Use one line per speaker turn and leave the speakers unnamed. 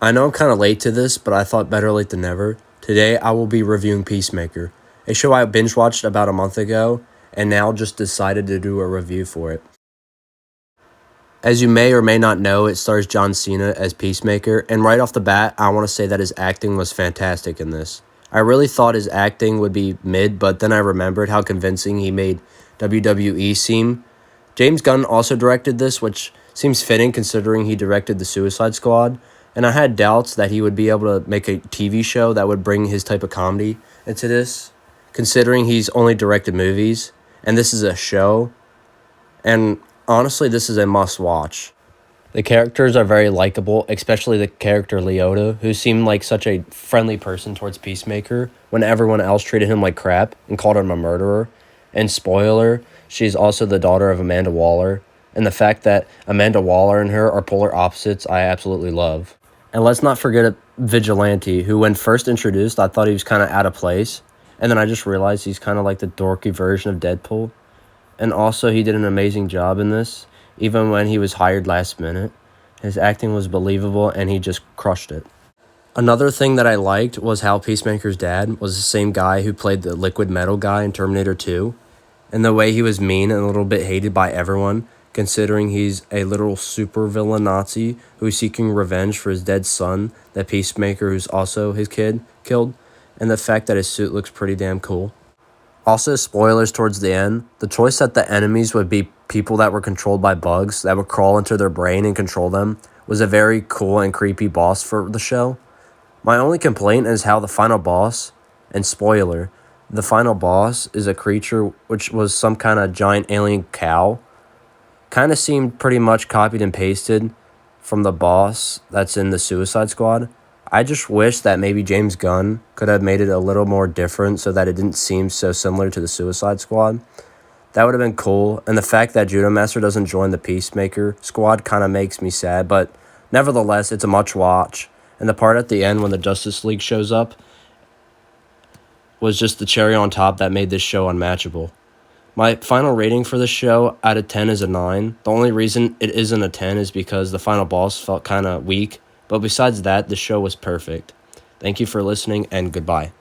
I know I'm kind of late to this, but I thought better late than never. Today I will be reviewing Peacemaker, a show I binge watched about a month ago, and now just decided to do a review for it. As you may or may not know, it stars John Cena as Peacemaker, and right off the bat, I want to say that his acting was fantastic in this. I really thought his acting would be mid, but then I remembered how convincing he made WWE seem. James Gunn also directed this, which seems fitting considering he directed The Suicide Squad, and I had doubts that he would be able to make a TV show that would bring his type of comedy into this, considering he's only directed movies, and this is a show, and honestly, this is a must-watch. The characters are very likable, especially the character Leota, who seemed like such a friendly person towards Peacemaker when everyone else treated him like crap and called him a murderer. And spoiler, she's also the daughter of Amanda Waller, and the fact that Amanda Waller and her are polar opposites, I absolutely love. And let's not forget Vigilante, who when first introduced, I thought he was kind of out of place, and then I just realized he's kind of like the dorky version of Deadpool. And also, he did an amazing job in this, even when he was hired last minute. His acting was believable, and he just crushed it. Another thing that I liked was how Peacemaker's dad was the same guy who played the liquid metal guy in Terminator 2, and the way he was mean and a little bit hated by everyone, considering he's a little supervillain Nazi who's seeking revenge for his dead son that Peacemaker, who's also his kid, killed, and the fact that his suit looks pretty damn cool. Also, spoilers towards the end, the choice that the enemies would be people that were controlled by bugs that would crawl into their brain and control them was a very cool and creepy boss for the show. My only complaint is how the final boss, and spoiler, the final boss is a creature which was some kind of giant alien cow. Kind of seemed pretty much copied and pasted from the boss that's in the Suicide Squad. I just wish that maybe James Gunn could have made it a little more different so that it didn't seem so similar to the Suicide Squad. That would have been cool, and the fact that Judo Master doesn't join the Peacemaker squad kind of makes me sad, but nevertheless, it's a much watch. And the part at the end when the Justice League shows up was just the cherry on top that made this show unmatchable. My final rating for this show out of 10 is a 9. The only reason it isn't a 10 is because the final boss felt kind of weak. But besides that, the show was perfect. Thank you for listening, and goodbye.